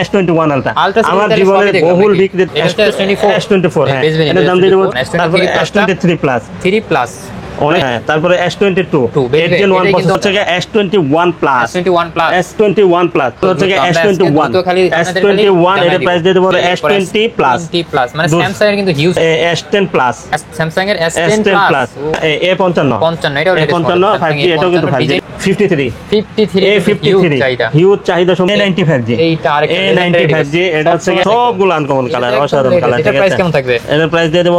S21 ultra আমার জীবনের বহুল বিক্রিত S24 হ্যাঁ এটার দাম দিয়ে দেব। তারপরে S23 প্লাস 3 প্লাস অনেক হ্যাঁ, তারপরে S22 8 Gen 1 প্রসেসর হচ্ছে S21 প্লাস S21 প্লাস হচ্ছে S21 এর প্রাইস দিয়ে দেব S20 প্লাস মানে স্যামসাং এর কিন্তু হিউজ S10 প্লাস স্যামসাং এর S10 প্লাস A55 এটাও A55 5G এটাও কিন্তু 5G 53 হিউজ চাহিদা সম্পন্ন A95G এইটা আরেকটা A95G এটা হচ্ছে সবগুলো আনকমন কালার অসাধারণ কালার। এটা প্রাইস কেমন থাকবে? এর প্রাইস দিয়ে দেব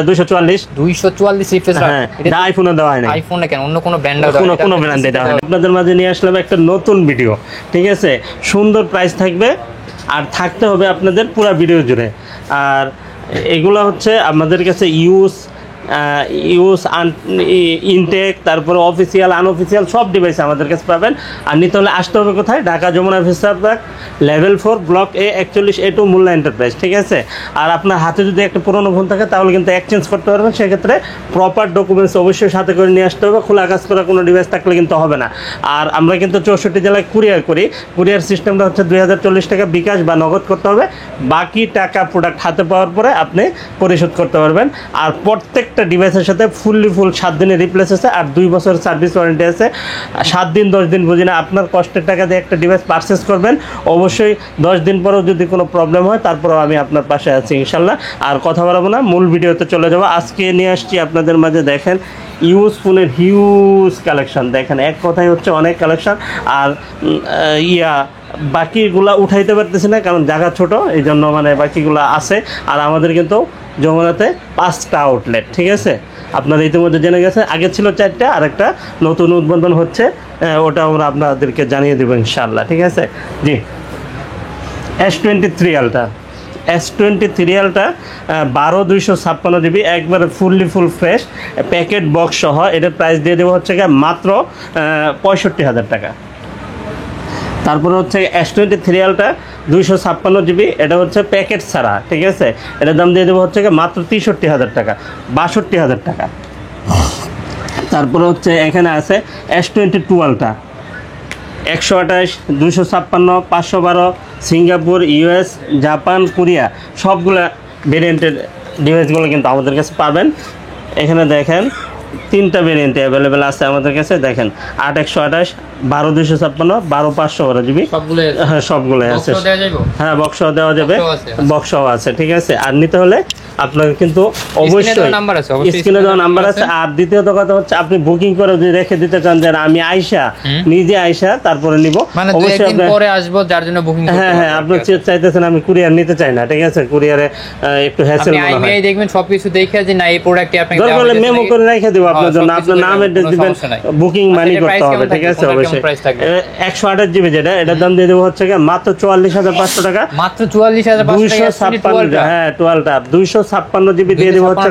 244 রিফ্রেশ রেট। এটা আইফোনে দেওয়া হয় না, আইফোনে কেন অন্য কোনো ব্র্যান্ডও দেওয়া হয় না, কোনো ব্র্যান্ডে দেওয়া হয় না। আপনাদের মাঝে নিয়ে আসলাম একটা নতুন ভিডিও, ঠিক আছে? সুন্দর প্রাইস থাকবে আর থাকতে হবে আপনাদের পুরো ভিডিও জুড়ে। আর এগুলো হচ্ছে আমাদের কাছে ইউজ ইনটেক তারপরে অফিসিয়াল আনঅফিসিয়াল সব ডিভাইস আমাদের কাছে পাবেন। আর নিতে হলে আসতে হবে কোথায়? Dhaka Jamuna future park level 4 block A 41A2 Mollah enterprise, ঠিক আছে? আর আপনার হাতে যদি একটা পুরনো ফোন থাকে তাহলে কিন্তু এক্সচেঞ্জ করতে পারবেন, সেক্ষেত্রে প্রপার ডকুমেন্টস অবশ্যই সাথে করে নিয়ে আসতে হবে। খোলা কাজ করা কোনো ডিভাইস থাকলে কিন্তু হবে না। আর আমরা কিন্তু 64 জেলায় কুরিয়ার করি। কুরিয়ার সিস্টেমটা হচ্ছে 2040 টাকা বিকাশ বা নগদ করতে হবে, বাকি টাকা প্রোডাক্ট হাতে পাওয়ার পরে আপনি পরিশোধ করতে পারবেন। আর প্রত্যেকটা ডিভাইসের সাথে ফুল 7 দিনের রিপ্লেস আছে আর 2 বছরের সার্ভিস ওয়ারেন্টি আছে। 7 দিন 10 দিন বুঝি না, আপনার কষ্টের টাকা দিয়ে একটা ডিভাইস পারচেস করবেন, অবশ্যই 10 দিন পরেও যদি কোনো প্রবলেম হয় তারপরেও আমি আপনার পাশে আছি ইনশাল্লাহ। আর কথা বলবো না, মূল ভিডিওতে চলে যাবো। আজকে নিয়ে আসছি আপনাদের মাঝে, দেখেন ইউজ ফোনের হিউজ কালেকশন, দেখেন এক কথাই হচ্ছে অনেক কালেকশন। আর বাকিগুলা উঠাইতে পারতেছি না কারণ জায়গা ছোট, এই জন্য মানে বাকিগুলা আছে। আর আমাদের কিন্তু যমুনাতে 5টা আউটলেট, ঠিক আছে? আপনারা ইতিমধ্যে জেনে গেছে, আগে ছিল 4টা, আর একটা নতুন উদ্বোধন হচ্ছে, ওটা আমরা আপনাদেরকে জানিয়ে দেবো ইনশাআল্লাহ, ঠিক আছে? জি, S23 আলট্রা 12256 জিবি একবারে ফুল ফ্রেশ প্যাকেট বক্স সহ। এটার প্রাইস দিয়ে দেবো হচ্ছে মাত্র 65,000 টাকা। তারপরে হচ্ছে S23 আলট্রা 256 জিবি, এটা হচ্ছে প্যাকেট ছাড়া, ঠিক আছে? এটার দাম দিয়ে দেবো হচ্ছে মাত্র 63,000 টাকা, 62,000 টাকা। তারপরে হচ্ছে এখানে আছে S22 ultra 128 256 512 Singapore, US, Japan, Korea সবগুলো ভেরিয়েন্টের ডিভাইসগুলো কিন্তু আমাদের কাছে পাবেন। এখানে দেখেন 3টা ভেরিয়েন্ট অ্যাভেলেবেল আছে আমাদের কাছে, দেখেন 8128 12256 12512 জিবি হ্যাঁ সবগুলোই আছে। হ্যাঁ বক্সও দেওয়া যাবে, বক্সও আছে, ঠিক আছে? আর নিতে হলে আপনাকে কিন্তু অবশ্যই স্ক্রিনে দেওয়া নাম্বার আছে। আর দ্বিতীয়ত কথা হচ্ছে আপনি বুকিং করে যদি রেখে দিতে চান যে আমি নিজে আইসা তারপরে নিব, অবশ্যই আপনি পরে আসবো যার জন্য বুকিং করতে। হ্যাঁ আপনি চাইতেছেন আমি কুরিয়ার নিতে চাই না, ঠিক আছে? কুরিয়ারে একটু হ্যাসেল মনে হয়। আপনি দেখবেন সবকিছু দেখে যে না এই প্রোডাক্টটি আপনাকে দরকার হলে মেমো করে রেখে দেব আপনার জন্য, আপনার নাম অ্যাড্রেস দিবেন, বুকিং মানি করতে হবে, ঠিক আছে? অবশ্যই 128 জিবি যেটা, এটার দাম দিয়ে দেবো হচ্ছে মাত্র 44,500 টাকা, মাত্র 44,500 হ্যাঁ 256 জিবি দিয়ে দেবো হচ্ছে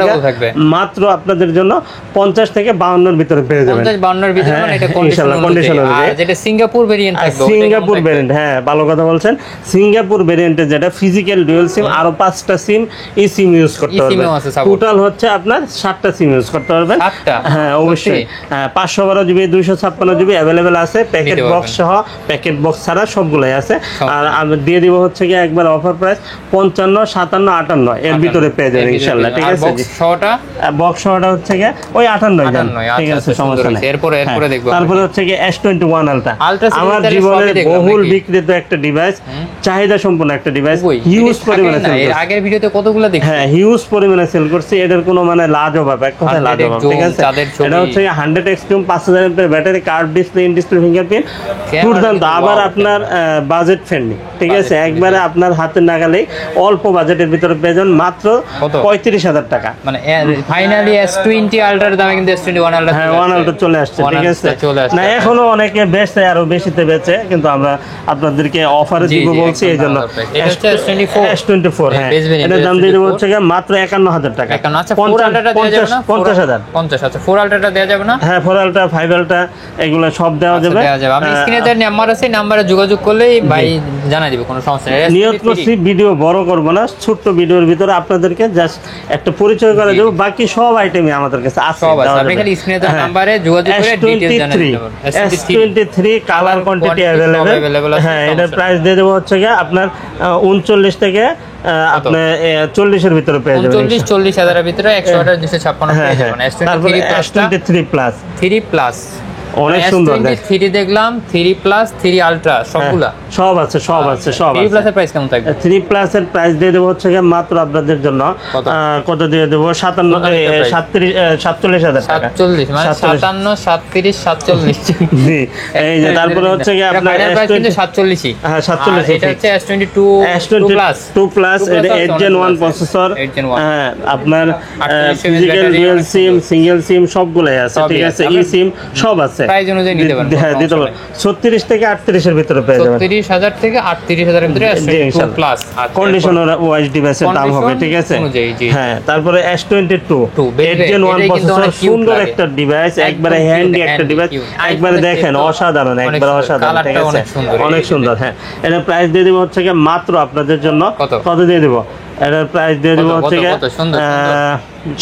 মাত্র আপনাদের জন্য 50 থেকে 52 ভিতরে পেয়ে যাবেন। 52 ভিতরে মানে এটা ইনশাআল্লাহ কন্ডিশন অনুযায়ী। যেটা সিঙ্গাপুর ভেরিয়েন্ট থাকবে, সিঙ্গাপুর ভেরিয়েন্ট, হ্যাঁ ভালো কথা বলছেন। সিঙ্গাপুর ভেরিয়েন্টের যেটা ফিজিক্যাল ডুয়াল সিম, আরো 5টা সিম এই সিম ইউজ করতে পারবেন। টোটাল হচ্ছে আপনার 7টা সিম ইউজ করতে পারবেন। হ্যাঁ অবশ্যই 512 জিবি 256 জিবি অ্যাভেলেবেল আছে, প্যাকেট বক্স সহ, প্যাকেট বক্স ছাড়া সবগুলাই আছে। আর আমি দিয়ে দিব হচ্ছে একবার অফার প্রাইস 55 57 58 এর ভিতরে পেয়ে যাবেন ইনশাআল্লাহ, ঠিক আছে? বক্স সহটা হচ্ছে ওই 58 জান, ঠিক আছে? সমস্যা নেই। এরপরে দেখব। তারপরে হচ্ছে S21 আলট্রা আমার জীবনের বহুল বিক্রিত একটা ডিভাইস, চাহিদা সম্পন্ন একটা ডিভাইস, হিউজ পরিমাণে সেল করছে। এর আগের ভিডিওতে কতগুলো দেখছি, হ্যাঁ হিউজ পরিমাণে সেল করছে। এটার কোনো মানে লাজবাব, এক কথায় লাজবাব, ঠিক আছে? এটা হচ্ছে 100 এক্সট্রিম 5000 এর battery, curve display, in display fingerprint, দুর্দান্ত। আবার আপনার বাজেট ফ্রেন্ডলি, ঠিক আছে? একবারে আপনার হাতের নাগালেই অল্প বাজেটের ভিতরে পেয়ে যান মাত্র 35,000 টাকা। মানে ফাইনালি S20 আলট্রার দামে কিন্তু S21 আলট্রা, হ্যাঁ 1 আলট্রা চলে আসছে, ঠিক আছে? না এখনো অনেকে বেচে, আরো বেশিতে বেচে, কিন্তু আমরা আপনাদেরকে অফারে দিব বলছি এই জন্য। S24 হ্যাঁ এটার দাম দিয়ে দেবো হচ্ছে মাত্র 51,000 টাকা। 50,000। আচ্ছা 4 আলট্রাটা দেওয়া যাবে না? হ্যাঁ 4 আলট্রা 5 আলট্রা এগুলো সব দেওয়া যাবে। আমি স্ক্রিনে দেওয়া নাম্বার আছে, নাম্বারে যোগাযোগ করলেই ভাই জানা দিবে, কোনো সমস্যা নেই। নিয়ত করছি ভিডিও বড় করব না, ছোট্ট ভিডিওর ভিতরে আপনাদেরকে জাস্ট একটা পরিচয় করে দেবো, বাকি সব আইটেমই আমাদের কাছে আছে। সব আছে, আপনি খালি স্ক্রিনে দেওয়া নম্বরে যোগাযোগ করে ডিটেইলস জানিয়ে দিতে পারবেন। S23 colour quantity available. হ্যাঁ, এটার প্রাইস দিয়ে দেবো হচ্ছে গিয়ে আপনার 39 থেকে আপনার 40 এর ভিতরে পেয়ে যাবেন। 39-40 এর ভিতরে 128 256 পেয়ে যাবেন। তারপরে S23 প্লাস 3 প্লাস অনেক সুন্দর দেখ। 3 দেখলাম, 3 প্লাস, 3 আলট্রা সবগুলা সব আছে, সব আছে, সব 3 আছে। প্লাসের প্রাইস কেমন থাকবে? 3 প্লাসের প্রাইস দিয়ে দেবো হচ্ছে গিয়ে মাত্র আপনাদের জন্য কত দিয়ে দেবো 47,000 টাকা। 47 মানে 57 37 47 জি, এই যে তারপরে হচ্ছে গিয়ে আপনার প্রাইস কিন্তু 47ই। হ্যাঁ 47 এটা হচ্ছে S22 প্লাস 2 প্লাস, এটা 8 Gen 1 প্রসেসর। হ্যাঁ, আপনার ফিজিক্যাল ডুয়াল সিম, সিঙ্গেল সিম সবগুলাই আছে, ঠিক আছে, ই সিম সব আছে। প্রাইস অনুযায়ী নিতে পারবেন। হ্যাঁ, দিতে পারবেন। 36 থেকে 38 এর ভিতরে পেয়ে যাবেন। 36000 থেকে 38000 এর ভিতরে S22 প্লাস কন্ডিশনার ওয়াইজ ডিভাইসের দাম হবে, ঠিক আছে। হ্যাঁ, তারপরে S22 8 Gen 1 প্রসেসর, সুন্দর একটা ডিভাইস, একবারে হ্যান্ডি একটা ডিভাইস, একবারে দেখেন অসাধারণ, একবারে অসাধারণ, ঠিক আছে, অনেক সুন্দর। হ্যাঁ, এর প্রাইস দিয়ে দেব হচ্ছে গিয়ে মাত্র আপনাদের জন্য কত দিয়ে দেব, এটার প্রাইস দিয়ে দেব হচ্ছে গিয়ে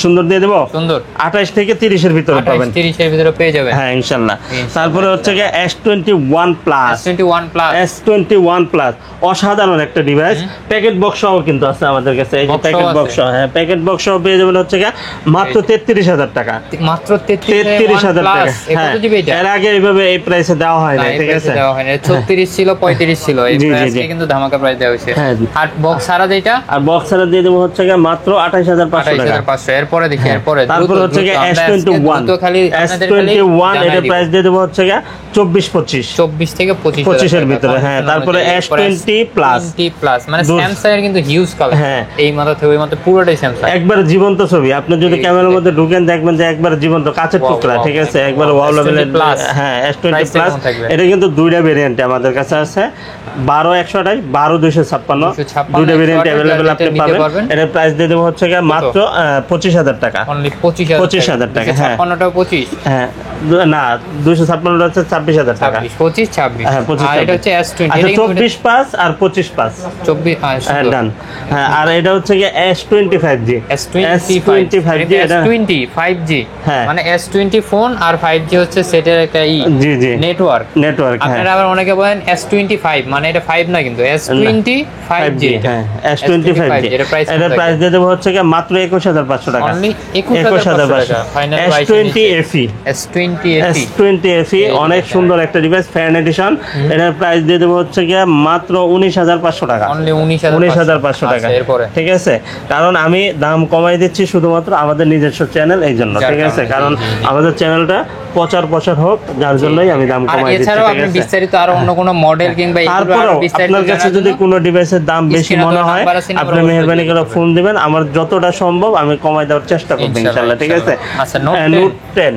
সুন্দর দিয়ে দেব, সুন্দর 28 থেকে 30 এর ভিতরে পাবেন, 30 এর ভিতরে পেয়ে যাবেন। হ্যাঁ, ইনশাআল্লাহ। তারপরে হচ্ছে গিয়ে S21 প্লাস, S21 প্লাস অসাধারণ একটা ডিভাইস, প্যাকেট বক্স সহ কিন্তু আছে আমাদের কাছে। এই যে প্যাকেট বক্স, হ্যাঁ, প্যাকেট বক্স সহ পেয়ে যাবেন হচ্ছে গিয়ে মাত্র 33,000 টাকা, মাত্র 33,000 টাকা। হ্যাঁ, এর আগে এইভাবে এই প্রাইসে দেওয়া হয় না, ঠিক আছে, দেওয়া হয় না। 36 ছিল, 35 ছিল, এই প্রাইসে কিন্তু ধামাকা প্রাইস দেওয়া হয়েছে। আর বক্স ছাড়া যেটা, আর বক্স ছাড়া দিয়ে দেব হচ্ছে গিয়ে মাত্র 28,500 টাকা। 28,500। এরপরে দেখি, এরপরে তারপর হচ্ছে গিয়ে S21, S21 এর প্রাইস দিয়ে দেব হচ্ছে গিয়ে 24 থেকে 25 এর ভিতরে। হ্যাঁ, তারপরে S20 প্লাস মানে স্যামসাং এর কিন্তু হিউজ কালার। হ্যাঁ, এই মাথা থেকে ওই মাথা পুরোটাই স্যামসাং, একবার জীবন্ত ছবি। আপনি যদি ক্যামেরার মধ্যে ঢুকেন দেখবেন যে একবার জীবন্ত কাঁচের টুকরা, ঠিক আছে, একবার ওয়াও লেভেলের। হ্যাঁ, S20 প্লাস, এটা কিন্তু দুইটা ভেরিয়েন্ট আমাদের কাছে আছে, 12/128, 12/256, দুইটা ভেরিয়েন্ট अवेलेबल আপনি পাবেন। এর প্রাইস দিয়ে দেব হচ্ছে গিয়ে মাত্র 25,000 টাকা, অনলি 25,000 টাকা। হ্যাঁ, 56 হ্যাঁ, না 256 হচ্ছে 26,000 টাকা, 25 26। হ্যাঁ, 25। আর এটা হচ্ছে S20, আচ্ছা, 24 পাস আর 25 পাস 24। হ্যাঁ, ডান। হ্যাঁ, আর এটা হচ্ছে গিয়ে S25G, S25G, এটা S25G, হ্যাঁ, মানে S20 ফোন আর 5G হচ্ছে সেটের একটা জি জি নেটওয়ার্ক। হ্যাঁ, আপনারা আবার অনেকে বলেন S25, মানে এটা 5 না, কিন্তু S25G। হ্যাঁ, S25G। এর প্রাইস দিয়ে দেব হচ্ছে গিয়ে মাত্র 21,500 টাকা, অনলি 21,500 টাকা। ফাইনাল প্রাইস S20FE অনেক সুন্দর একটা ডিভাইস, ফ্যান এডিশন। এর প্রাইস দিয়ে দেব হচ্ছে গিয়ে মাত্র 19,500 টাকা, অনলি 19,500 টাকা। ঠিক আছে, কারণ আমি দাম কমাই দিচ্ছি শুধুমাত্র আমাদের নিজস্ব চ্যানেল, এই জন্য, ঠিক আছে, কারণ আমাদের চ্যানেলটা প্রচার হোক, যার জন্যই আমি দাম কমাই দিচ্ছি। এছাড়াও আপনি বিস্তারিত আর অন্য কোনো মডেল কিংবা তারপরেও আপনার কাছে যদি কোনো ডিভাইসের দাম বেশি মনে হয়, আপনি মেহেরবানি করে ফোন দিবেন, আমার যতটা সম্ভব আমি কমাই দেওয়ার চেষ্টা করব ইনশাআল্লাহ, ঠিক আছে। আচ্ছা, নোট 10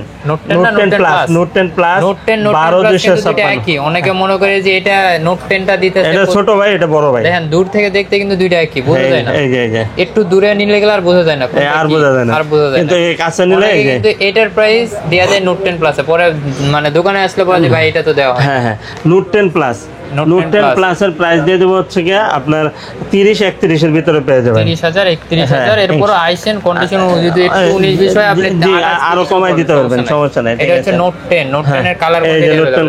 প্লাস 12/256 কি অনেকে মনে করে যে এটা নোট 10টা দিতেছে, এটা ছোট ভাই, এটা বড় ভাই। দেখেন দূর থেকে দেখতে কিন্তু দুইটা একই, বোঝা যায় না। এই যে একটু দূরে নিলে গেলে আর বোঝা যায় না, আর বোঝা যায় না, কিন্তু এই কাছে নিলে এই যে কিন্তু এটার প্রাইস দেয়া যায় নোট 10 প্লাসে, পরে মানে দোকানে আসলে বলে যে ভাই এটা তো দেওয়া হয়। হ্যাঁ, নোট 10 প্লাস, নোট 10 প্লাস এর প্রাইস দিয়ে দেব হচ্ছে কি আপনার 30-31 এর ভিতরে পেয়ে যাবেন, 30,000 31,000। এরপর আইসেন কন্ডিশন যদি একটু 19 বিষয় আপনি আরো কমাই দিতে পারবেন, সমস্যা নাই। এটা হচ্ছে নোট 10 এর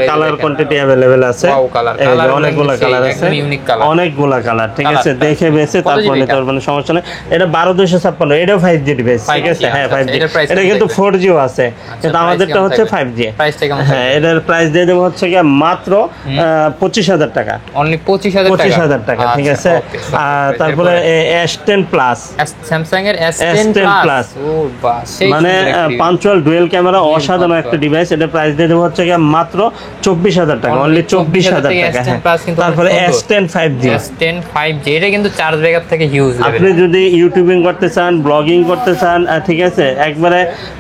কালার কোয়ান্টিটি अवेलेबल আছে, এই যে অনেকগুলো কালার আছে, অনেকগুলা কালার, ঠিক আছে, দেখে বেছে তারপর নিতে পারবেন, সমস্যা নাই। এটা 12/256, এটাও 5G ডিভাইস, ঠিক আছে। হ্যাঁ, 5G, এটা কিন্তু 4G ও আছে, কিন্তু আমাদেরটা হচ্ছে 5G। হ্যাঁ, এটার প্রাইস দিয়ে দেব হচ্ছে কি মাত্র 25,000 টাকা, অনলি 25,000 টাকা, ঠিক আছে। আর তারপরে S10 প্লাস, স্যামসাং এর S10 প্লাস, ও বাহ, সেই মানে পাঞ্চুয়াল ডুয়াল ক্যামেরা, অসাধারণ একটা ডিভাইস। এটা প্রাইস দিয়ে দেব হচ্ছে কি মাত্র 24,000 টাকা, অনলি 24,000 টাকা। তারপরে S10 5G, এটা কিন্তু চার্জ ব্যাকআপ থেকে হিউজ। আপনি যদি ইউটিউবিং করতে চান, ব্লগিং করতে চান, ঠিক আছে, একবারে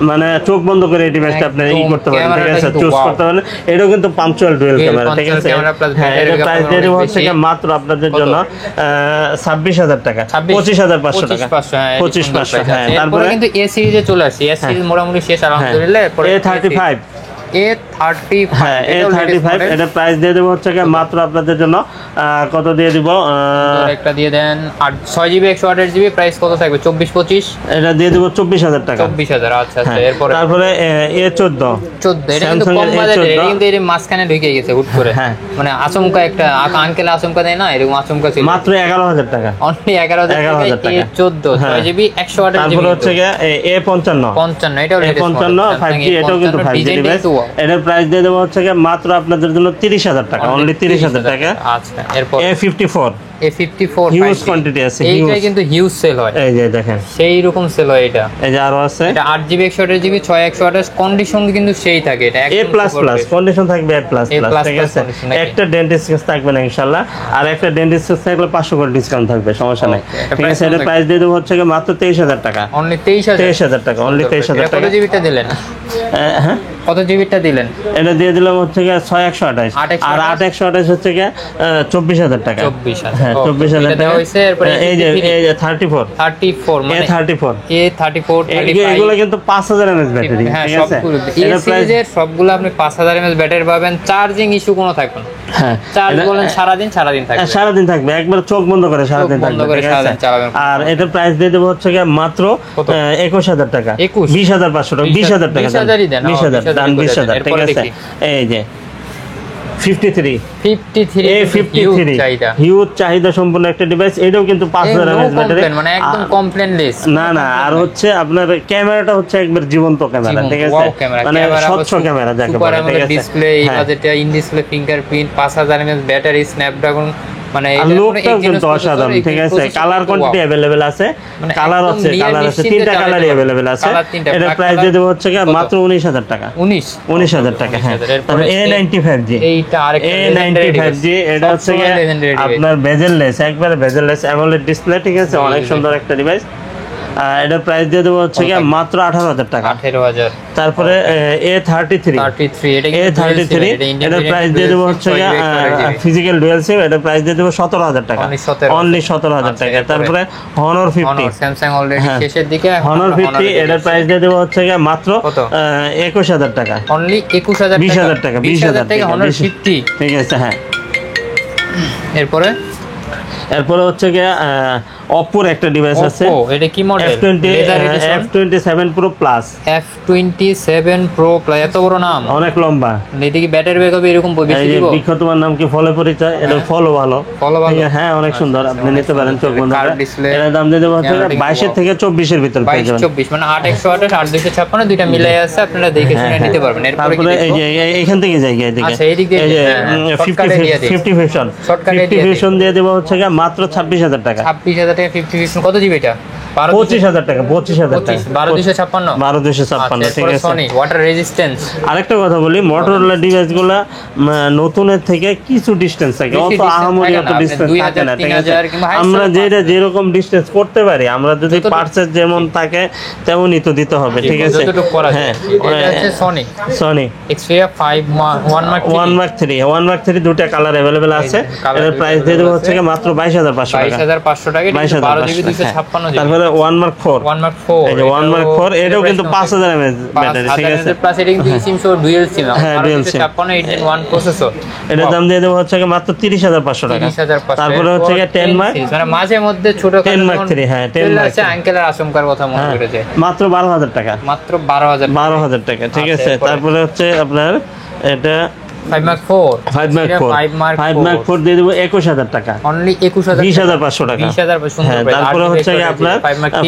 মানে চোখ বন্ধ করে এই ডিভাইসটা আপনি করতে পারেন, ঠিক আছে, চুজ করতে পারেন। এটাও কিন্তু পাঞ্চুয়াল ডুয়াল ক্যামেরা, ঠিক আছে। হ্যাঁ, এটা প্রাইস দিয়ে দেব হচ্ছে কি মাত্র আপনাদের জন্য 26,000 টাকা, 25,500 টাকা, 25,500। হ্যাঁ, তারপরে কিন্তু এ সিরিজে চলে আসি, এ সিরিজ মোটামুটি শেষ আলহামদুলিল্লাহ। A35, A35 হ্যাঁ A35 এটা প্রাইস দিয়ে দেবো হচ্ছে গিয়ে মাত্র আপনাদের জন্য কত দিয়ে দিব একটা দিয়ে দেন 6GB 128GB প্রাইস কত থাকবে 24-25 এটা দিয়ে দেবো 24,000 টাকা 24,000 আচ্ছা আচ্ছা এরপর তারপরে A14 এটা কিন্তু কম বাজেটের এটা কিন্তু এর মাঝখানে ঢুকে গেছে হুট করে হ্যাঁ মানে আচমকা একটা আঙ্কেল আচমকা দেয় না এরকম আচমকা ছিল মাত্র 11,000 টাকা অনলি 11,000 টাকা A14 6GB 128GB তারপরে হচ্ছে গিয়ে A55 55 এটাও A55 5G এটাও কিন্তু 5G ডিভাইস এটার প্রাইস দিয়ে দেবো হচ্ছে গিয়ে মাত্র আপনাদের জন্য 30,000 টাকা অনলি 30,000 টাকা আচ্ছা এরপর A54 A54 হিউজ কোয়ান্টিটি আছে এইটা কিন্তু হিউজ সেল হয় এই যে দেখেন সেই রকম সেল হয় এটা এই যে আরো আছে এটা 8GB 128GB 6128 কন্ডিশন কিন্তু সেই থাকে এটা A++ কন্ডিশন থাকবে A++ ঠিক আছে একটা ডেন্টিস্ট কেস থাকবে না ইনশাআল্লাহ আর একটা ডেন্টিস্ট কেস থাকলে 500 করে ডিসকাউন্ট থাকবে সমস্যা নাই ঠিক আছে এটা প্রাইস দিয়ে দেব হচ্ছে মাত্র 23,000 টাকা অনলি 23,000 টাকা অনলি 23,000 টাকা কত জিবিটা দিলেন হ্যাঁ কত জিবিটা দিলেন এটা দিয়ে দিলাম হচ্ছে গিয়ে 6128 আর 8128 হচ্ছে গিয়ে 24,000 টাকা 24,000 হ্যাঁ 24,000 টাকা হইছে এরপরে এই যে 34 মানে A34 এগুলো কিন্তু 5000 mAh ব্যাটারি হ্যাঁ ঠিক আছে সবগুলো এই সিরিজের সবগুলো আপনি 5000 mAh ব্যাটারি পাবেন চার্জিং ইস্যু কোনো থাকবে না হ্যাঁ চার্জ বলেন সারাদিন থাকবে সারাদিন থাকবে একবার চোখ বন্ধ করে সারাদিন থাকবে ঠিক আছে আর এটার প্রাইস দিয়ে দেব হচ্ছে গিয়ে মাত্র 21,000 টাকা 20,500 টাকা 20,000 টাকা 20,000 দান 20,000 ঠিক আছে এই যে 53 হিউজ চাহিদা সম্পন্ন একটা ডিভাইস এটাও কিন্তু 5000 mAh ব্যাটারি মানে একদম কমপ্লেইনলেস না আর হচ্ছে আপনার ক্যামেরাটা হচ্ছে একবার জীবন্ত ক্যামেরা ঠিক আছে মানে স্বচ্ছ ক্যামেরা যাকে বলে ঠিক আছে ডিসপ্লে এই বাজেটে in display fingerprint 5000 mAh battery Snapdragon মানে লোকটাও কিন্তু অসাধারণ ঠিক আছে কালার কোয়ান্টিটি अवेलेबल আছে কালার আছে তিনটা কালারই अवेलेबल আছে এটা প্রাইস দিয়ে দেব হচ্ছে মাত্র 19,000 টাকা 19,000 টাকা হ্যাঁ তারপর A95G এইটা আরেকটা A95G এটা হচ্ছে আপনার বেজেললেস একবারে বেজেললেস অ্যামোলেড ডিসপ্লে ঠিক আছে অনেক সুন্দর একটা ডিভাইস এটার প্রাইস দিয়ে দেবো হচ্ছে মাত্র 18,000 টাকা 18,000 তারপরে A33 এটার প্রাইস দিয়ে দেবো হচ্ছে ফিজিক্যাল ডুয়াল সিম এটার প্রাইস দিয়ে দেবো 17,000 টাকা অনলি 17,000 টাকা তারপরে Honor 50 স্যামসাং অলরেডি শেষের দিকে Honor 50 এটার প্রাইস দিয়ে দেবো হচ্ছে মাত্র 21,000 টাকা অনলি 21,000 টাকা 20,000 টাকা Honor 50 ঠিক আছে হ্যাঁ এরপরে হচ্ছে Oppo একটা ডিভাইস আছে এটা কি মডেল F27 Pro Plus এত বড় নাম অনেক লম্বা এটা কি ব্যাটারি ব্যাকআপ এরকম বেশি দিব বিখ্যাত তোমার নাম কি ফলে পরিচয় এটা ফলো ভালো হ্যাঁ অনেক সুন্দর আপনি নিতে পারেন চোখ বন্ধ করে এর দাম দিয়ে দেব হচ্ছে 22 থেকে 24 এর ভিতর পেয়ে যাবেন 24 মানে 8128 8256 দুইটা মিলাই আছে আপনারা দেখে শুনে নিতে পারবেন এরপরে এই যে এইখান থেকে যাই এদিকে আচ্ছা এই দিক দিয়ে 50 ভিশন দিয়ে দেব হচ্ছে মাত্র 26,000 টাকা 26,000 টাকা 50 ভিশন কত জিবি এটা 25,000 টাকা 25,000 টাকা 12256 ঠিক আছে সনি ওয়াটার রেজিস্ট্যান্স আরেকটা কথা বলি মোটরোলা ডিভাইসগুলো নতুনের থেকে কিছু ডিসটেন্স থাকে অত আহামরি অত ডিসটেন্স থাকে না ঠিক আছে আমরা যেরকম ডিসটেন্স করতে পারি আমরা যদি পারচেজ যেমন থাকে তেমনই তো দিতে হবে ঠিক আছে হ্যাঁ এটা হচ্ছে সনি Xperia 1 Mark 3 দুটো কালার अवेलेबल আছে এর প্রাইস দিয়ে দেব হচ্ছে মাত্র 22,500 টাকা 22,500 টাকা 12 জিবি 256 তারপরে 1 Mark 4 এই যে 1 Mark 4 এটাও কিন্তু 5000 mAh ব্যাটারি ঠিক আছে প্লাস এটা কিন্তু সিম সহ ডুয়াল সিম হ্যাঁ ডুয়াল সিম 56 1 প্রসেসর এটার দাম দিয়ে দেব হচ্ছে মাত্র 30,500 টাকা তারপরে হচ্ছে 10 Mark মানে মাঝে মধ্যে ছোট 10 Mark 3 হ্যাঁ 10 Mark আছে আঙ্কেলের আশঙ্কার কথা মনে করে যায় মাত্র 12,000 টাকা মাত্র 12,000 টাকা ঠিক আছে তারপরে হচ্ছে আপনার এটা 5 Mark 4 দিয়ে দেব 21,000 টাকা অনলি 20,500 টাকা 20,500 হ্যাঁ তারপরে হচ্ছে আপনার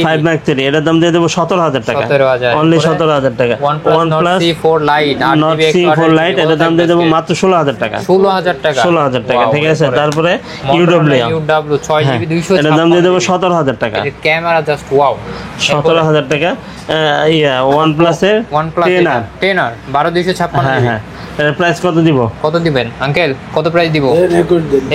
5 Mark 3 এটার দাম দিয়ে দেব 17,000 টাকা অনলি 17,000 টাকা OnePlus C4 Lite এটার দাম দিয়ে দেব মাত্র 16,000 টাকা 16,000 টাকা ঠিক আছে তারপরে UW 6GB 256 এটার দাম দিয়ে দেব 17,000 টাকা ক্যামেরা জাস্ট ওয়াও 17,000 টাকা OnePlus এর 10R 12256 হ্যাঁ এর প্রাইস কত দিব? কত দিবেন আঙ্কেল, কত প্রাইস দিব?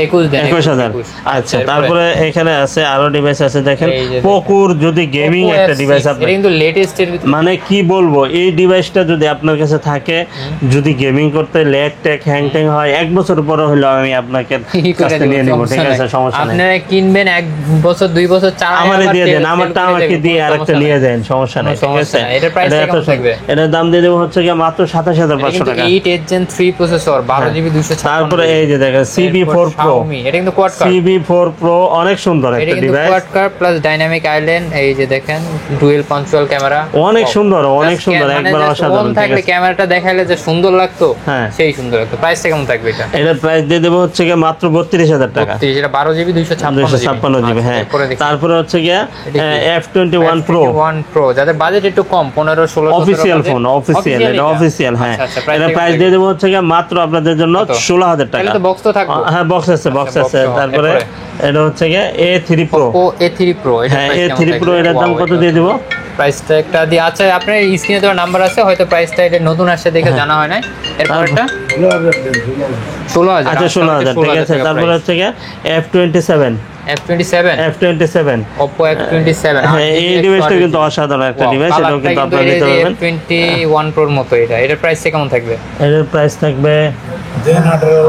21,000। আচ্ছা, তারপরে এখানে আছে আরো ডিভাইস আছে দেখেন, পোকোর যদি গেমিং একটা ডিভাইস আপনি, এটা কিন্তু লেটেস্ট এর ভিতরে, মানে কি বলবো, এই ডিভাইসটা যদি আপনার কাছে থাকে, যদি গেমিং করতে ল্যাগ ট্যাগ হ্যাং ট্যাং হয়, 1 বছর পরে হলো আমি আপনাকে কাছে নিয়ে নিব, ঠিক আছে, সমস্যা নেই। আপনারা কিনবেন 1 বছর 2 বছর চালাবেন, আমারে দিয়ে দেন, আমারটা আমাকে দিয়ে আরেকটা নিয়ে যান, সমস্যা নেই, ঠিক আছে। এটার প্রাইস কেমন থাকবে? এটার দাম দিয়ে দেব হচ্ছে কি মাত্র 27,500 টাকা। 8 Gen 3 প্রসেসর, 12GB 256। তারপরে এই যে দেখেন CB4 Pro, এটা কিন্তু কোয়াড কার। CB4 Pro অনেক সুন্দর একটা ডিভাইস, কোয়াড কার প্লাস ডাইনামিক আইল্যান্ড, এই যে দেখেন ডুয়েল পাঞ্চুয়াল ক্যামেরা, অনেক সুন্দর, অনেক সুন্দর, একবার অসাধারণ। থাকলে ক্যামেরাটা দেখাইলে যে সুন্দর লাগতো, হ্যাঁ সেই সুন্দর লাগতো। প্রাইসটা কেমন থাকবে এটা? এটার প্রাইস দিয়ে দেব হচ্ছে কি মাত্র 32,000 টাকা। এটা 12GB 256GB, হ্যাঁ। তারপরে হচ্ছে কি F21 Pro, যাদের বাজেট একটু কম, 15-16 অফিশিয়াল ফোন, অফিশিয়াল, হ্যাঁ। এটা প্রাইস দিয়ে দেব হচ্ছে কি মাত্র আপনাদের জন্য 16,000 টাকা। তাহলে তো বক্স তো থাকবে? হ্যাঁ, বক্স আছে। তারপরে এটা হচ্ছে কি A3 Pro, A3 Pro, হ্যাঁ A3 Pro, এটার দাম কত দিয়ে দেব? প্রাইসটা একটা দিয়ে, আচ্ছা আপনার স্ক্রিনে তো নাম্বার আছে, হয়তো প্রাইসটা এটা নতুন আসছে দেখে জানা হয় না। এরপরটা 16,000। আচ্ছা 16,000, ঠিক আছে। তারপরে হচ্ছে কি F27 Oppo F27, হ্যাঁ এই ডিভাইসটা কিন্তু অসাধারণ একটা ডিভাইস, এটাও কিন্তু আপনারা নিতে পারবেন। F21 Pro মতো এটার প্রাইস কেমন থাকবে? এটার প্রাইস থাকবে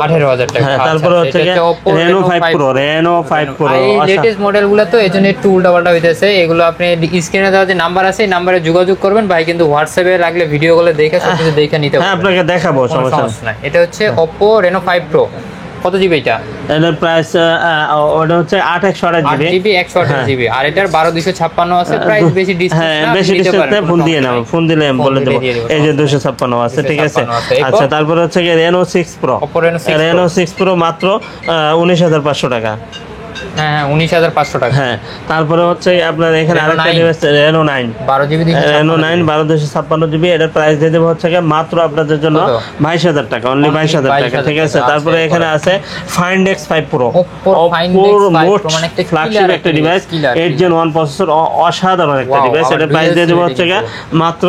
18,000 টাকা। হ্যাঁ, তারপরে হচ্ছে Reno 5 Pro, এই লেটেস্ট মডেলগুলো তো এজন্য একটু উল্টাপাল্টা হইতেছে। এগুলো আপনি স্ক্রিনে দেওয়া যে নাম্বার আছে, এই নম্বরে যোগাযোগ করবেন, ভাই কিন্তু হোয়াটসঅ্যাপে লাগলে ভিডিও কলে দেখে সবকিছু দেখে নিতে পারবেন। হ্যাঁ, আপনাকে দেখাবো, সমস্যা নাই। এটা হচ্ছে Oppo Reno 5 Pro, কত জিবি এটা? এটার প্রাইস ওটা হচ্ছে 8/128GB, 128GB, আর এটার 12/256 আছে। প্রাইস বেশি ডিসকাউন্ট, হ্যাঁ বেশি ডিসকাউন্টে ফোন দিয়ে নাও, ফোন দিলে আমি বলে দেব। এই যে 256 আছে, ঠিক আছে। আচ্ছা, তারপর হচ্ছে Reno 6 Pro, Reno 6 Pro মাত্র 19,500 টাকা। হ্যাঁ 19,500 টাকা। হ্যাঁ, তারপরে হচ্ছে আপনার এখানে আরেকটা ডিভাইস Reno 9, 256GB, এটার প্রাইস দিয়ে দেব হচ্ছে মাত্র আপনাদের জন্য 22,000 টাকা, অনলি 22,000 টাকা, ঠিক আছে। তারপরে এখানে আছে Find X5 Pro, ফ্ল্যাগশিপ একটা ডিভাইস, 8 Gen 1 প্রসেসর, অসাধারণ একটা ডিভাইস। এটার প্রাইস দিয়ে দেব হচ্ছে মাত্র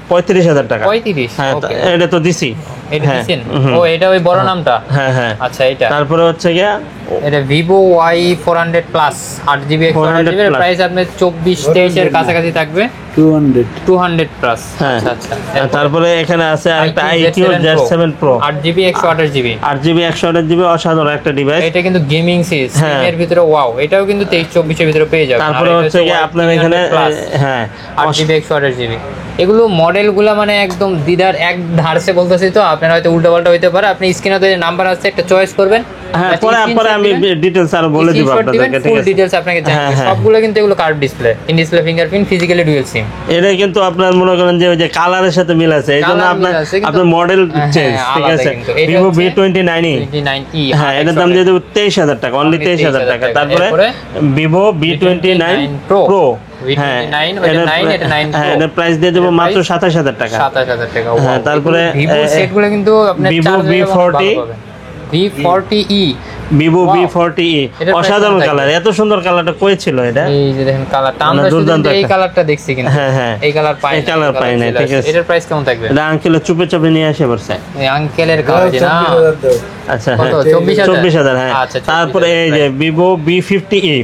35,000 টাকা। 35? হ্যাঁ, এটা তো দিছি। ও এটা ওই বড় নামটা, হ্যাঁ। আচ্ছা, এটা তারপরে হচ্ছে এটা Vivo Y400 Plus 8GB 128GB, এর প্রাইস আপনার 24-23 এর কাছাকাছি থাকবে, 200 প্লাস। আচ্ছা। তারপরে এখানে আছে আরেকটা IQ Z7 Pro, 8GB 128GB, অসাধারণ একটা ডিভাইস। এটা কিন্তু গেমিং সিস্টেম এর ভিতরে, ওয়াও, এটাও কিন্তু 23-24 এর ভিতরে পেয়ে যাবেন। তারপরে হচ্ছে আপনার এখানে হ্যাঁ 8GB 128GB, এগুলো মডেলগুলো মানে একদম দিদার এক ধারসে বলতেছি, তো আপনার হয়তো উল্টোপাল্টা হইতে পারে। আপনি স্ক্রিনে তো নাম্বার আছে, একটা চয়েস করবেন। হ্যাঁ, পরে আমি ডিটেইলস আর বলে দিব আপনাদেরকে, ঠিক আছে। ডিটেইলস আপনাকে জানাবো সবগুলো, কিন্তু এগুলো curve display, in display fingerprint, physically dual sim. এটা কিন্তু আপনার মনে করেন যে ওই যে কালারের সাথে মিল আছে, এইজন্য আপনার মডেল চেঞ্জ, ঠিক আছে। Vivo V29e, হ্যাঁ এটার দাম দিয়ে দেব 23,000 টাকা, অনলি 23,000 টাকা। তারপরে Vivo V29 Pro, হ্যাঁ এটার প্রাইস দিয়ে দেব মাত্র 27,000 টাকা। হ্যাঁ, তারপরে ভিভো সেটগুলো কিন্তু আপনার Vivo V40e, Vivo V40e, অসাধারণ কালার, এত সুন্দর কালারটা কই ছিল এটা? এই যে দেখেন কালারটা, আমরা শুধু এই কালারটা দেখছি, কিন্তু হ্যাঁ এই কালার পাই না, ঠিক আছে। এটার প্রাইস কেমন থাকবে? এটা আঙ্কেলের চুপে নিয়ে আসে বলছে, এই আঙ্কেলের কালার না। আচ্ছা, হ্যাঁ 24,000, হ্যাঁ। তারপরে এই যে Vivo V50e,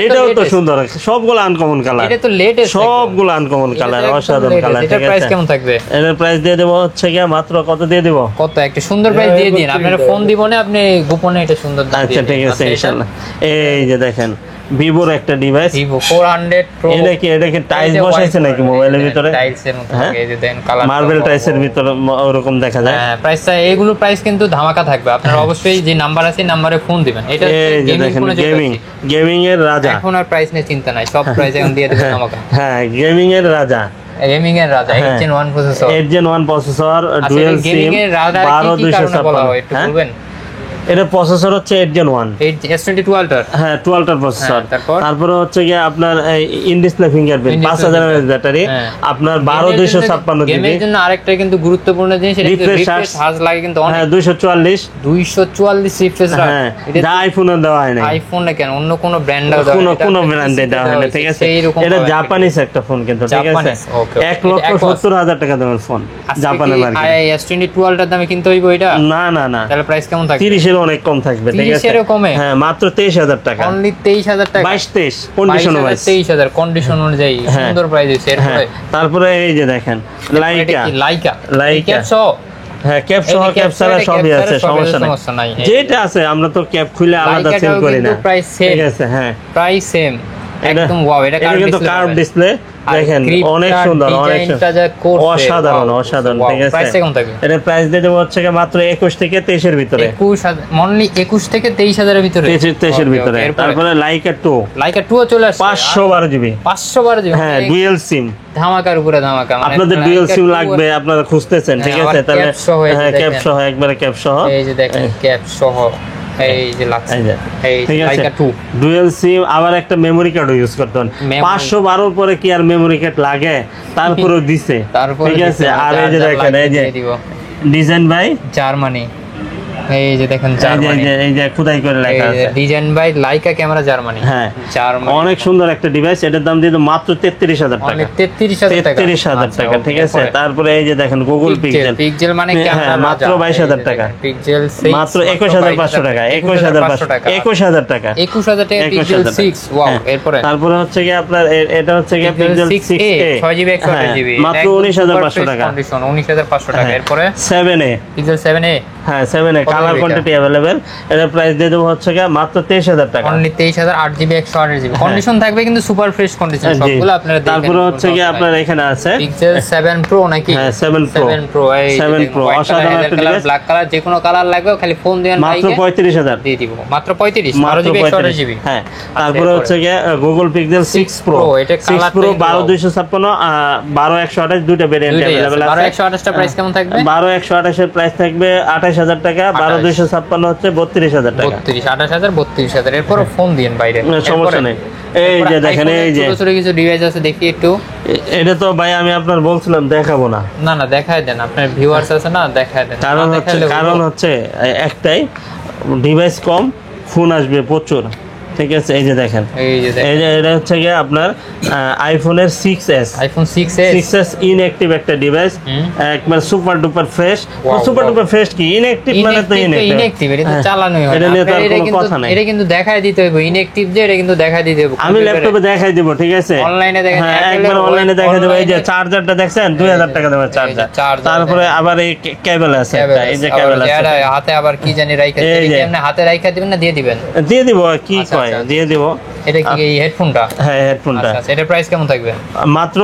এটাও তো সুন্দর, সবগুলো আনকমন কালার, এটা তো লেটেস্ট, সবগুলো আনকমন কালার, অসাধারণ কালার, ঠিক আছে। এটার প্রাইস কেমন থাকবে? এটার প্রাইস দিয়ে দেব হচ্ছে কি মাত্র কত দিয়ে দেব? কত একটা সুন্দর প্রাইস দিয়ে দিন, আপনারা ফোন দিব না, আপনি গোপনে এটা সুন্দর দাম দিয়ে দিন। আচ্ছা, ঠিক আছে, ইনশাআল্লাহ। এই যে দেখেন ভিভোর একটা ডিভাইস, Vivo 400 Pro, এটা কি টাইলস বসাইছে নাকি মোবাইলের ভিতরে? টাইলসের মতো, এই যে দেন কালার, মার্বেল টাইলসের ভিতরে ওরকম দেখা যায়। হ্যাঁ, প্রাইসটা এগুলো প্রাইস কিন্তু ধামাকা থাকবে। আপনারা অবশ্যই যে নাম্বার আছে নম্বরে ফোন দিবেন। এটা গেমিং এর রাজা, এখন আর প্রাইস নিয়ে চিন্তা নাই, সব প্রাইস এখন দিয়ে দেবেন ধামাকা। হ্যাঁ, গেমিং এর রাজা, 8 Gen 1 প্রসেসর, ডুয়াল সিম, 12/256, একটু বলবেন? এটা প্রসেসর হচ্ছে 8 Gen 1 S22 Ultra হ্যাঁ 12 টার প্রসেসর। তারপর তারপরে হচ্ছে গিয়ে আপনার in display fingerprint 5000 mAh battery, আপনার 12/256 জিবি। গেমের জন্য আরেকটা কিন্তু গুরুত্বপূর্ণ জিনিস, এটা রিফ্রেশ চার্জ লাগে কিন্তু অনেক। হ্যাঁ 244 রিফ্রেশ রাখে। হ্যাঁ যা আইফোনে দেওয়া হয় না, আইফোনে কেন অন্য কোন ব্র্যান্ডও দেওয়া হয় না, কোনো ব্র্যান্ডে দেওয়া হয় না, ঠিক আছে। এটা জাপানিজ একটা ফোন কিন্তু, ঠিক আছে। 1,70,000 টাকা দামের ফোন জাপানে মার্কেটে। S22 Ultra দামে কিনতে হইব এটা? না না না, তাহলে প্রাইস কেমন থাকবে? 30 এর অনেক কম থাকবে, ঠিক আছে। 30 এর কমে? হ্যাঁ মাত্র 23,000 টাকা, অনলি 23,000 টাকা, 22-23 কন্ডিশন ওয়াইজ 23,000 কন্ডিশন অনুযায়ী সুন্দর প্রাইস দিয়েছে। হ্যাঁ তারপরে এই যে দেখেন লাইকা সহ, হ্যাঁ ক্যাপ সহ ক্যাপ ছাড়া সবই আছে, সমস্যা নাই। যেটা আছে আমরা তো ক্যাপ খুলে আলাদা সেল করি না, ঠিক আছে। হ্যাঁ প্রাইস সেম একদম। ওয়াও, এটা কিন্তু কার্ভ ডিসপ্লে দেখেন, অনেক সুন্দর, অনেক অসাধারণ, ঠিক আছে। প্রাইস কেমন থাকবে? এর প্রাইস দিয়ে দেব হচ্ছে মাত্র 21 থেকে 23 এর ভিতরে। 21 থেকে 23,000 এর ভিতরে, 23 এর ভিতরে। তারপরে লাইকা 2 চলে আসছে 512 জিবি। হ্যাঁ ডুয়াল সিম, ধামাকার উপরে ধামাকা। আপনাদের ডুয়াল সিম লাগবে, আপনারা খুঁজতেছেন, ঠিক আছে। তাহলে হ্যাঁ ক্যাপ সহ, একবারে ক্যাপ সহ, এই যে দেখেন ক্যাপ সহ, এই যে লাগছে, এই লাইকা 2 ডুয়াল সিম। আবার একটা মেমরি কার্ড ইউজ করতেন, 512 পরে কি আর মেমরি কার্ড লাগে? তারপরেও দিছে, ঠিক আছে। আর এই যে দেখেন, এই যে ডিজাইন বাই জার্মানি, এই যে দেখেন জার্মানি, এই যে খোদাই করে লেখা আছে design by Laika camera Germany. হ্যাঁ জার্মানি, অনেক সুন্দর একটা ডিভাইস। এটার দাম দিয়ে মাত্র 33,000 টাকা, 33,000 টাকা, ঠিক আছে। তারপরে এই যে দেখেন গুগল পিক্সেল মানে ক্যামেরা মাত্র 22,000 টাকা, পিক্সেল মাত্র 21,500 টাকা, 21,000 টাকা, 21,000 টাকা পিক্সেল 6। ওয়াও। এরপরে তারপরে হচ্ছে কি আপনার এটা হচ্ছে কি পিক্সেল 6a 6GB 128GB, মাত্র 19,500 টাকা, 19,500 টাকা। এরপরে 7a পিক্সেল 7a, হ্যাঁ 7a কালার কোয়ান্টিটি अवेलेबल। এর প্রাইস দিয়ে দেব হচ্ছে কি মাত্র 23,000 টাকা, অনলি 23,000, 8GB 128GB। কন্ডিশন থাকবে কিন্তু সুপার ফ্রেশ কন্ডিশন, সবগুলো আপনারা দেখেন। তারপরে হচ্ছে কি আপনার এখানে আছে পিক্সেল 7 Pro নাকি? হ্যাঁ 7 Pro, এই 7 Pro অসাধারণ একটা ডিভাইস। ব্ল্যাক কালার, যে কোনো কালার লাগবে খালি ফোন দিবেন, মাত্র 35,000 দিয়ে দিব, মাত্র 35, 12GB 128GB। হ্যাঁ তারপরে হচ্ছে কি গুগল পিক্সেল 6 Pro, এটা 6 Pro 12/256, 12/128 দুইটা ভেরিয়েন্ট अवेलेबल আছে। 12/128 টা প্রাইস কেমন থাকবে? 12/128 এর প্রাইস থাকবে 28,000 টাকা, 12/256 হচ্ছে 32,000 টাকা, 28,000 32,000। এরপর ফোন দিয়েন বাইরে, সমস্যা নেই। এই যে দেখেন, এই যে ছোট ছোট কিছু ডিভাইস আছে, দেখি একটু। এটা তো ভাই আমি আপনার বলছিলাম দেখাবো না, না দেখায় দেন, আপনার ভিউয়ার্স আছে না, দেখায় দেন। কারণ হচ্ছে একটাই, ডিভাইস কম, ফোন আসবে প্রচুর, ঠিক আছে। এই যে দেখেন, এই যে এটা হচ্ছে কি আপনার আইফোনের 6s, আইফোন 6s ইনঅ্যাক্টিভ একটা ডিভাইস, একবার super duper fresh. Super duper fresh কি ইনঅ্যাক্টিভ মানে তো ইনঅ্যাক্টিভ, এটা তো চালানোই হয় না। এটা নিয়ে তো কোনো কথা নাই, এটা কিন্তু দেখায় দিতে হবে ইনঅ্যাক্টিভ যে, এটা কিন্তু দেখায় দিতে হবে। আমি ল্যাপটপে দেখাই দেব, ঠিক আছে। অনলাইনে দেখেন, একবার অনলাইনে দেখাই দেব। এই যে চার্জারটা দেখছেন 2,000 টাকা দামের চার্জার। তারপরে আবার এই কেবল আছে একটা, এই যে কেবল আছে হাতে, আবার কি জানি রাইখা দিবেন, এমনি হাতে রাইখা দিবেন না দিয়ে দিবেন? দিয়ে দিব, কি কয় দিয়ে দিব। এটা কি এই হেডফোনটা? হ্যাঁ হেডফোনটা। আচ্ছা, এটার প্রাইস কেমন থাকবে? মাত্র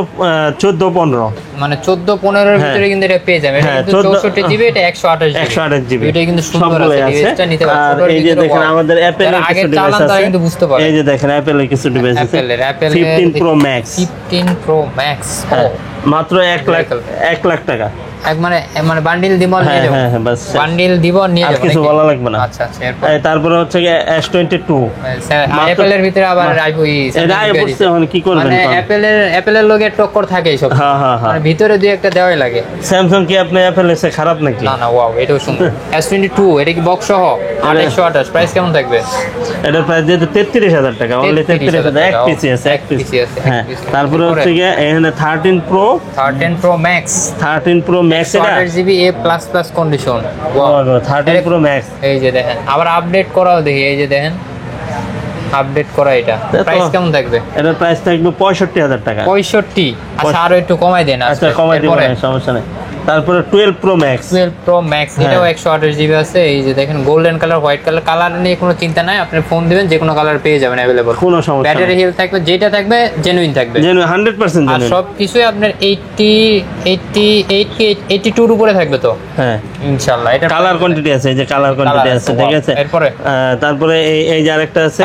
14-15, মানে 14-15 এর ভিতরে কিন্তু এটা পেয়ে যাবেন। এটা কিন্তু 64GB, এটা 128GB। এটা কিন্তু সুন্দর আছে, ডিভাইসটা নিতে পারবেন। এই যে দেখেন আমাদের অ্যাপেলের কিছু ডিভাইস আছে, কিন্তু বুঝতে পারবেন। এই যে দেখেন অ্যাপেলের কিছু ডিভাইস আছে, Apple 15 Pro Max, 15 Pro Max মাত্র 1 লাখ টাকা। মানে বান্ডিল দিব নিয়ে যাব। হ্যাঁ বাস, বান্ডিল দিব নিয়ে যাব, কিছু বলা লাগবে না। আচ্ছা এরপর তারপরে হচ্ছে কি S22, অ্যাপেলের ভিতরে আবার আইফোন, এটা আইফোন এখন কি করবেন? মানে অ্যাপেলের লগে টক্কর থাকে সব। হ্যাঁ মানে ভিতরে দুই একটা দেওয়াই লাগে। স্যামসাং কি আপনি অ্যাপেলের চেয়ে খারাপ নাকি? না ওয়াও, এটাও সুন্দর। S22, এটা কি বক্স সহ 128, প্রাইস কেমন থাকবে? এটার প্রাইস যেহেতু 33,000 টাকা, অনলি 33,000, এক পিসি আছে, এক পিসি আছে। হ্যাঁ তারপরে হচ্ছে কি এখানে 13 Pro Max, 13 Pro Max, এটা 8GB A++ condition. Wow 13 Pro Max। এই যে দেখেন, আবার আপডেট করাও দেখি, এই যে দেখেন আপডেট করা। এটা প্রাইস কেমন থাকবে? এটার প্রাইস থাকবে 65,000 টাকা। 65? আচ্ছা আরো একটু কমাই দেন। আচ্ছা কমাই দিব, সমস্যা নেই। তারপরে 12 Pro Max, এটাও 128GB আছে। এই যে দেখেন গোল্ডেন কালার, হোয়াইট কালার নিয়ে কোনো চিন্তা নাই, আপনি ফোন দিবেন যে কোনো কালার পেয়ে যাবেন अवेलेबल, কোনো সমস্যা নেই। ব্যাটারি হেলথ থাকবে, যেটা থাকবে জেনুইন থাকবে, 100% আর সব কিছুই আপনার 82 এর উপরে থাকবে তো। হ্যাঁ ইনশাআল্লাহ। এটা কালার কোয়ান্টিটি আছে, এই যে কালার কোয়ান্টিটি আছে, ঠিক আছে। তারপরে এই যে আরেকটা আছে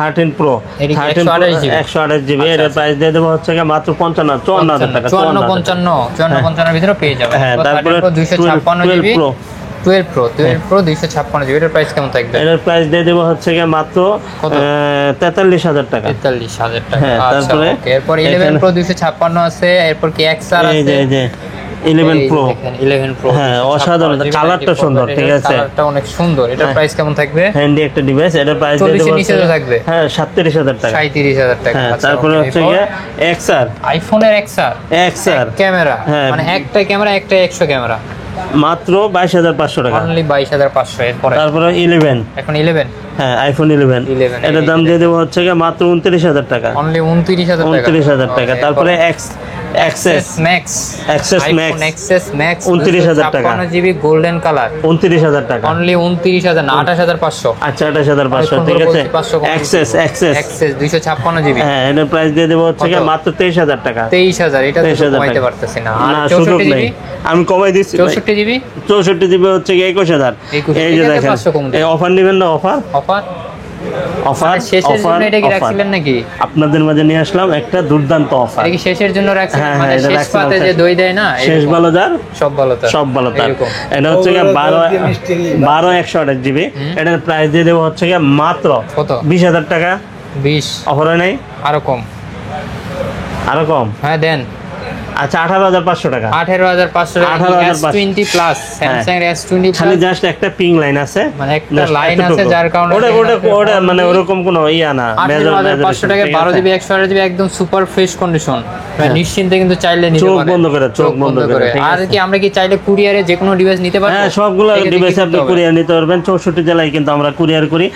13 Pro 128GB, এর প্রাইস দিয়ে দেব হচ্ছে মাত্র 54,000 টাকা, 54 এর ভিতরে পেয়ে যাবেন। হ্যাঁ তারপরে 256GB, 12 প্রো 256 জিবি, এটার প্রাইস কেমন থাকবে? এটার প্রাইস দিয়ে দেবো হচ্ছে গিয়ে মাত্র 43,000 টাকা। 43,000 টাকা। হ্যাঁ, আচ্ছা, তারপরে ওকে। এরপর 11 প্রো 256 আছে, এরপর কি XR এই আছে? যে 11 প্রো। 11 প্রো, হ্যাঁ, অসাধারণ, কালারটা সুন্দর, ঠিক আছে, কালারটা অনেক সুন্দর। এটার প্রাইস কেমন থাকবে? হ্যান্ডি একটা ডিভাইস, এটার প্রাইস দিয়ে দেবো 40 নিচে থাকবে। হ্যাঁ 37,000 টাকা। 37,000 টাকা। হ্যাঁ, আচ্ছা, তারপরে হচ্ছে গিয়ে XR, আইফোনের XR ক্যামেরা, হ্যাঁ, মানে একটা ক্যামেরা, একটা 100 ক্যামেরা, মাত্র 22,500 টাকা। অনলি 22,500। এরপরে তারপরে 11, এখন 11, হ্যাঁ আইফোন 11, এটার দাম দিয়ে দেবো হচ্ছে গিয়ে মাত্র 29,000 টাকা। অনলি 29,000 টাকা। 29,000 টাকা। তারপরে Access Max, Access Max, Access Max 29,000 টাকা। 56 জিবি গোল্ডেন কালার, 29,000 টাকা। অনলি 29,000 না 28,500। আচ্ছা 28,500, ঠিক আছে। Access 256 জিবি, হ্যাঁ, এটার প্রাইস দিয়ে দেবো হচ্ছে গিয়ে মাত্র 23,000 টাকা। 23,000, এটা তো 23,000 কমাইতে টাকা। পারতেছি না। না, আর সুযোগ 64 নেই, জিবি, আমি কমাই দিচ্ছি। 64 জিবি, 64 জিবি হচ্ছে গিয়ে 21,000। এই যে দেখেন, 500 কম এই অফার নেবেন না? অফার অফার শেষের জন্য এটা কি রাখছিলেন নাকি? আপনাদের মাঝে নিয়ে আসলাম একটা দুর্দান্ত অফার। এটা কি শেষের জন্য রাখছিলেন? হ্যাঁ, মানে এটা শেষ রাখছিলাম, পাতে যে দই দেয় না, শেষ ভালো যার সব ভালো তার, সব ভালো তার। এরকম। এটা হচ্ছে গিয়ে 128 জিবি। এটার প্রাইস দিয়ে দেবো হচ্ছে গিয়ে মাত্র কত? 20,000 টাকা। 20 অফার হয় নাই? আরো কম। আরো কম? হ্যাঁ দেন। আচ্ছা 18,500 টাকা। 18,500 টাকা। 18,500 S20 প্লাস, স্যামসাং এর S20 খালি প্লাস, জাস্ট একটা পিং লাইন আছে, মানে একটা Just লাইন আছে এতটুকু। যার কারণে ওটা মানে ওরকম কোনো ইয়া না। 18,500 টাকা, 12 জিবি 128 জিবি, একদম সুপার ফ্রেশ কন্ডিশন। নিশ্চিন্তে কিন্তু চাইলে নিতে চোখ পারেন। বন্ধ করে, চোখ বন্ধ করে, ঠিক আর আছে। কি আমরা কি চাইলে কুরিয়ারে যে কোনো ডিভাইস নিতে পারবো? হ্যাঁ, সবগুলো ডিভাইস আপনি কুরিয়ার নিতে পারবেন। 64 জেলায় কিন্তু আমরা কুরিয়ার করি।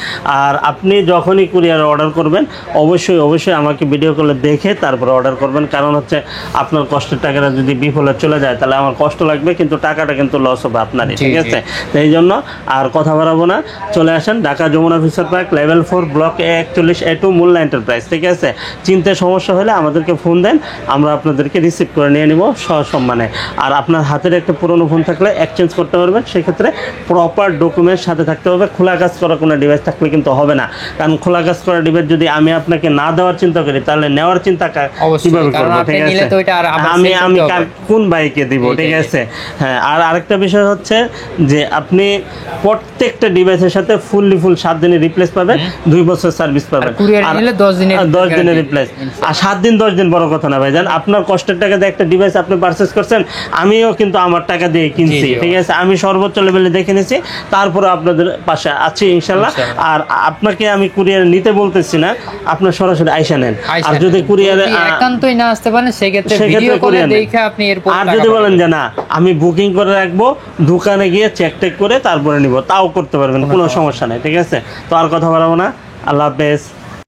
আর আপনি যখনই কুরিয়ার অর্ডার করবেন অবশ্যই আমাকে ভিডিও কলে দেখে তারপর অর্ডার করবেন। কারণ হচ্ছে আপনার কষ্টের টাকাটা যদি বিফলে চলে যায় তাহলে আমার কষ্ট লাগবে, কিন্তু টাকাটা কিন্তু লস হবে আপনারই, ঠিক আছে। তো এই জন্য আর কথা বাড়াবো না, চলে আসেন Dhaka Jamuna future park, level 4, block A41A2, Molla enterprise, ঠিক আছে। চিনতে সমস্যা হলে আমাদেরকে ফোন দেন, আমরা আপনাদেরকে রিসিভ করে নিয়ে নিব সসম্মানে। আর আপনার হাতের একটা পুরনো ফোন থাকলে এক্সচেঞ্জ করতে পারবেন, সেক্ষেত্রে প্রপার ডকুমেন্টস সাথে থাকতে হবে। খোলা কাজ করা কোনো ডিভাইস থাকলে কিন্তু হবে না, কারণ খোলা কাজ করা ডিভাইস যদি আমি আপনাকে না দেওয়ার চিন্তা করি তাহলে নেওয়ার চিন্তা কিভাবে করবো, ঠিক আছে। আমি কোন বাইকে দিব, ঠিক আছে। হ্যাঁ, আর আরেকটা বিষয় হচ্ছে যে আপনি প্রত্যেকটা ডিভাইসের সাথে ফুল 7 দিনের রিপ্লেস পাবেন, 2 বছর সার্ভিস পাবেন। কুরিয়ার নিলে 10 দিনের রিপ্লেস। আর 7 দিন 10 দিন বড় কথা না ভাইজান, আপনার কষ্টের টাকা দিয়ে একটা ডিভাইস আপনি পারচেজ করছেন, আমিও কিন্তু আমার টাকা দিয়ে কিনছি, ঠিক আছে। আমি সর্বোচ্চ লেভেলে দেখে নিয়েছি, তারপরে আপনাদের পাশে আছি ইনশাল্লাহ। আর আপনাকে আমি কুরিয়ার নিতে বলতেছি না, আপনার সরাসরি আইসা নেন। আর যদি কুরিয়ারে একান্তই না আসতে পারেন, সেক্ষেত্রে ভিডিও কলে দেখে আপনি এরপর, আর যদি বলেন যে না আমি বুকিং করে রাখবো, দোকানে গিয়ে চেক করে তারপরে নিব, তাও করতে পারবেন, কোনো সমস্যা নেই, ঠিক আছে। তো আর কথা বলবো না, আল্লাহ হাফেজ।